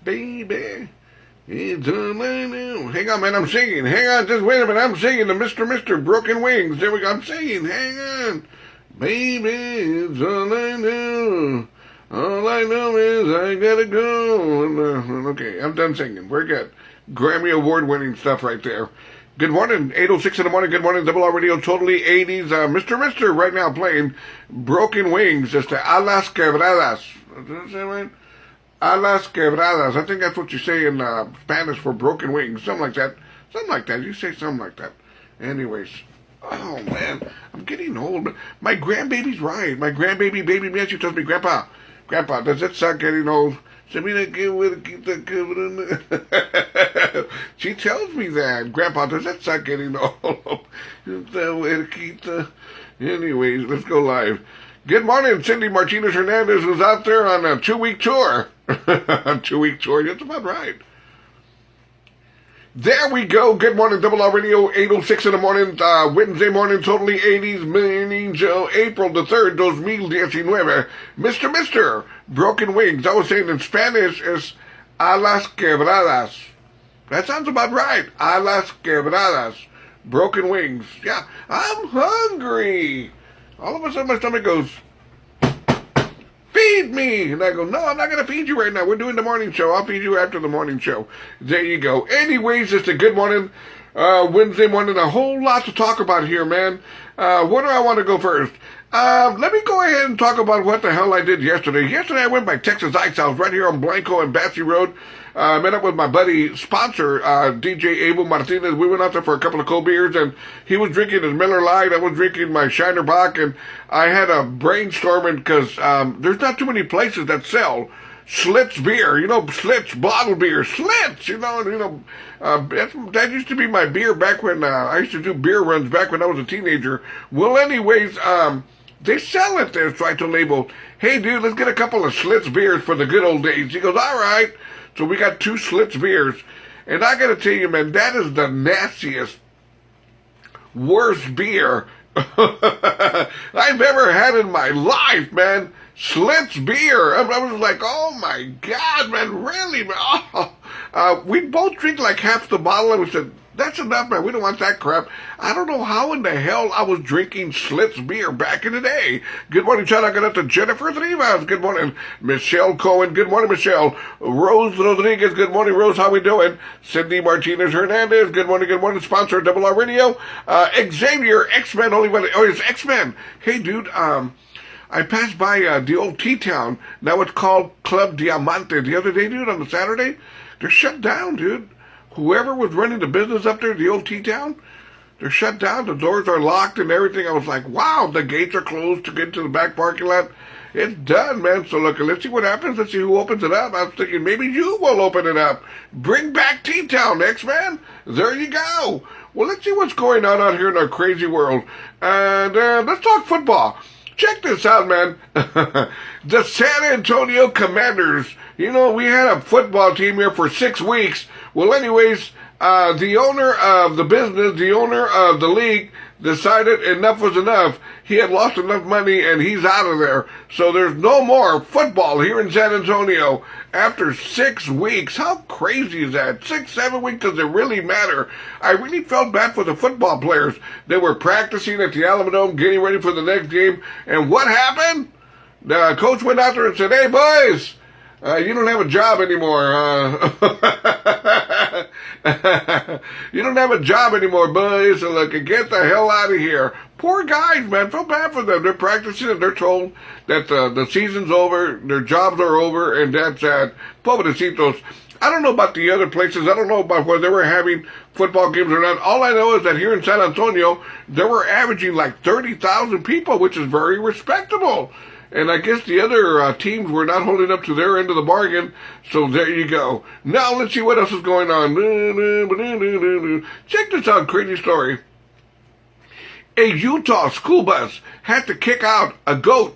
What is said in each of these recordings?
Baby, it's all I know. Hang on, man, I'm singing. Hang on, just wait a minute. I'm singing the Mr. Broken Wings. There we go. I'm singing. Hang on. Baby, it's all I know. All I know is I gotta go. Okay, I'm done singing. We're good. Grammy Award-winning stuff right there. Good morning, 8:06 in the morning. Good morning, Double R Radio, totally 80s. Mr. right now playing Broken Wings. Just the A las Quebradas. Did I say right? A las Quebradas. I think that's what you say in Spanish for broken wings. Something like that. Something like that. You say something like that. Anyways. Oh, man. I'm getting old. My grandbaby's right. My grandbaby, baby man, she tells me, Grandpa, does it suck getting old? She tells me that. Grandpa, does that suck getting old? Anyways, let's go live. Good morning, Cindy Martinez Hernandez is out there on a 2-week tour. 2-week tour, that's about right. There we go. Good morning, Double R Radio, 8:06 in the morning, Wednesday morning, totally 80s, morning show, April the 3rd, 2019. Mr. Broken Wings. I was saying in Spanish is A las Quebradas. That sounds about right. A las Quebradas. Broken Wings. Yeah, I'm hungry. All of a sudden my stomach goes, feed me! And I go, no, I'm not going to feed you right now. We're doing the morning show. I'll feed you after the morning show. There you go. Anyways, it's a good morning, Wednesday morning. A whole lot to talk about here, man. Where do I want to go first? Let me go ahead and talk about what the hell I did yesterday. Yesterday I went by Texas Ike's house right here on Blanco and Bassy Road. I met up with my buddy, sponsor, DJ Abel Martinez. We went out there for a couple of cold beers, and he was drinking his Miller Lite. I was drinking my Shiner Bock, and I had a brainstorming because there's not too many places that sell Schlitz beer. You know, Schlitz bottle beer. Schlitz, that used to be my beer back when I used to do beer runs back when I was a teenager. Well, anyways, they sell it there, so I told Abel, hey, dude, let's get a couple of Schlitz beers for the good old days. He goes, all right. So we got 2 Schlitz beers. And I got to tell you, man, that is the nastiest, worst beer I've ever had in my life, man. Schlitz beer. I was like, oh, my God, man, really? We both drink like half the bottle, and we said, that's enough, man. We don't want that crap. I don't know how in the hell I was drinking Schlitz beer back in the day. Good morning, shout out to Jennifer Rivas. Good morning, Michelle Cohen. Good morning, Michelle. Rose Rodriguez. Good morning, Rose. How we doing? Cindy Martinez Hernandez. Good morning. Sponsor Double R Radio. Xavier, X-Men. It's X-Men. Hey, dude, I passed by the old T-Town. Now it's called Club Diamante. The other day, dude, on the Saturday, they're shut down, dude. Whoever was running the business up there, the old T-Town, they're shut down. The doors are locked and everything. I was like, wow, the gates are closed to get to the back parking lot. It's done, man. So look, let's see what happens. Let's see who opens it up. I was thinking maybe you will open it up. Bring back T-Town, X-Man. There you go. Well, let's see what's going on out here in our crazy world. And let's talk football. Check this out, man. The San Antonio Commanders. You know, we had a football team here for 6 weeks. Well, anyways, the owner of the business, the owner of the league, decided enough was enough. He had lost enough money, and he's out of there. So there's no more football here in San Antonio after 6 weeks. How crazy is that? 6, 7 weeks, does it really matter? I really felt bad for the football players. They were practicing at the Alamodome, getting ready for the next game. And what happened? The coach went out there and said, hey, boys, you don't have a job anymore. You don't have a job anymore, boys. So look, get the hell out of here. Poor guys, man. Feel bad for them. They're practicing and they're told that the season's over, their jobs are over, and that's at Pobrecitos. I don't know about the other places. I don't know about whether they were having football games or not. All I know is that here in San Antonio, they were averaging like 30,000 people, which is very respectable. And I guess the other teams were not holding up to their end of the bargain. So there you go. Now let's see what else is going on. Check this out, crazy story. A Utah school bus had to kick out a goat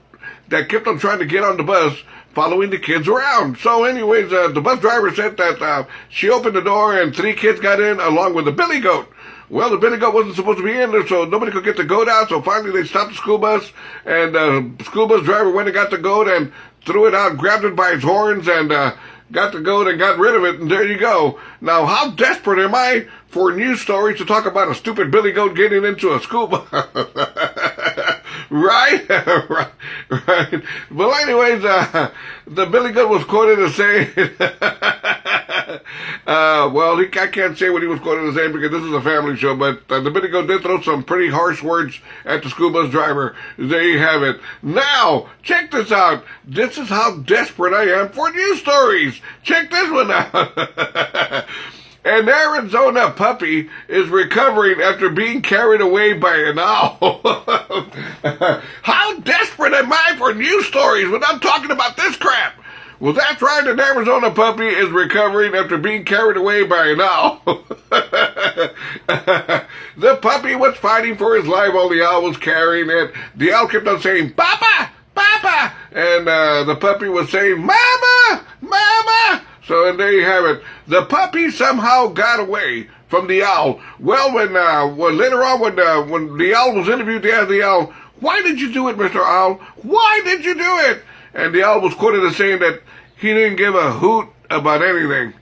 that kept on trying to get on the bus, following the kids around. So anyways, the bus driver said that she opened the door and 3 kids got in along with the billy goat. Well, the billy goat wasn't supposed to be in there, so nobody could get the goat out. So finally they stopped the school bus, and the school bus driver went and got the goat and threw it out, grabbed it by its horns, and got the goat and got rid of it, and there you go. Now, how desperate am I for news stories to talk about a stupid billy goat getting into a school bus? Right? Right. Well, anyways, the billy goat was quoted as saying, I can't say what he was quoted as saying because this is a family show, but the billy goat did throw some pretty harsh words at the school bus driver. There you have it. Now, check this out. This is how desperate I am for news stories. Check this one out. An Arizona puppy is recovering after being carried away by an owl. How desperate am I for news stories when I'm talking about this crap? Well, that's right. An Arizona puppy is recovering after being carried away by an owl. The puppy was fighting for his life while the owl was carrying it. The owl kept on saying, "Papa, Papa," and the puppy was saying, "Mama, Mama." So, and there you have it. The puppy somehow got away from the owl. Well, when later on, when the owl was interviewed, they asked the owl, "Why did you do it, Mr. Owl? Why did you do it?" And the owl was quoted as saying that he didn't give a hoot about anything.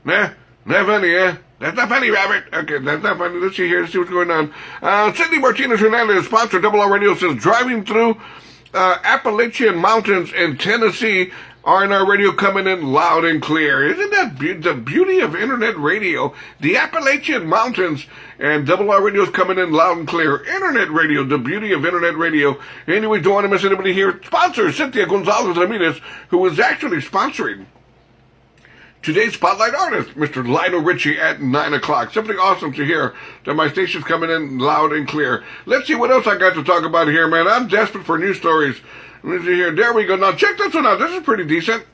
Nah, not funny, eh? That's not funny, Robert. Okay, that's not funny. Let's see here. Let's see what's going on. Cindy Martinez Hernandez, sponsor RRR Radio, says driving through Appalachian Mountains in Tennessee. RRR Radio coming in loud and clear. Isn't that the beauty of internet radio? The Appalachian Mountains and RRR Radio is coming in loud and clear. Internet radio, the beauty of internet radio. Anyway, don't want to miss anybody here. Sponsor Cynthia Gonzalez Ramirez, who is actually sponsoring today's Spotlight Artist, Mr. Lionel Richie at 9 o'clock. Something awesome to hear that my station's coming in loud and clear. Let's see what else I got to talk about here, man. I'm desperate for news stories. Let me see here. There we go. Now, check this one out. This is pretty decent.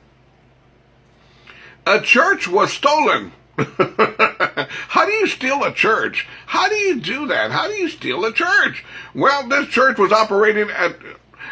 A church was stolen. How do you steal a church? How do you do that? How do you steal a church? Well, this church was operating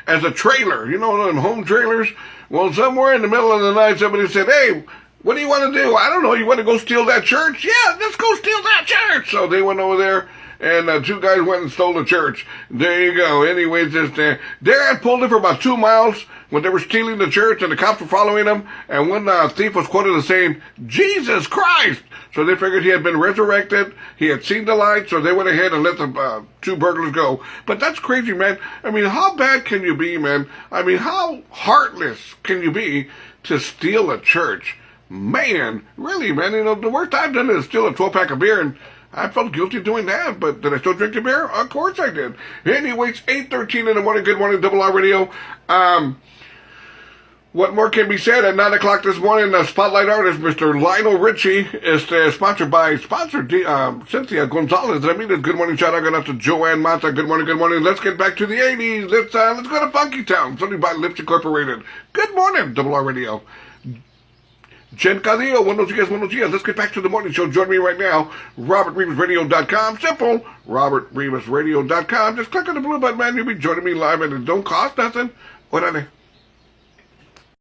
as a trailer. You know, them home trailers? Well, somewhere in the middle of the night, somebody said, "Hey, what do you want to do?" "I don't know. You want to go steal that church?" "Yeah, let's go steal that church." So they went over there. And two guys went and stole the church. There you go. Anyways, they had pulled it for about 2 miles when they were stealing the church, and the cops were following them. And one thief was quoted as saying, "Jesus Christ!" So they figured he had been resurrected. He had seen the light, so they went ahead and let the two burglars go. But that's crazy, man. I mean, how bad can you be, man? I mean, how heartless can you be to steal a church? Man, really, man. You know, the worst I've done is steal a 12-pack of beer, and I felt guilty doing that, but did I still drink the beer? Of course I did. Anyways, 8:13 in the morning. Good morning, RRR Radio. What more can be said? At 9 o'clock this morning, the Spotlight Artist, Mr. Lionel Richie, is sponsored by Cynthia Gonzalez. Good morning, shout out going out to Joanne Mata. Good morning, good morning. Let's get back to the 80s. Let's go to Funky Town. Something by Lips Incorporated. Good morning, RRR Radio. Jen Cadillo, buenos dias, buenos dias. Let's get back to the morning show. Join me right now, robertrivasradio.com. Simple, robertrivasradio.com. Just click on the blue button, man. You'll be joining me live, and it don't cost nothing. Órale.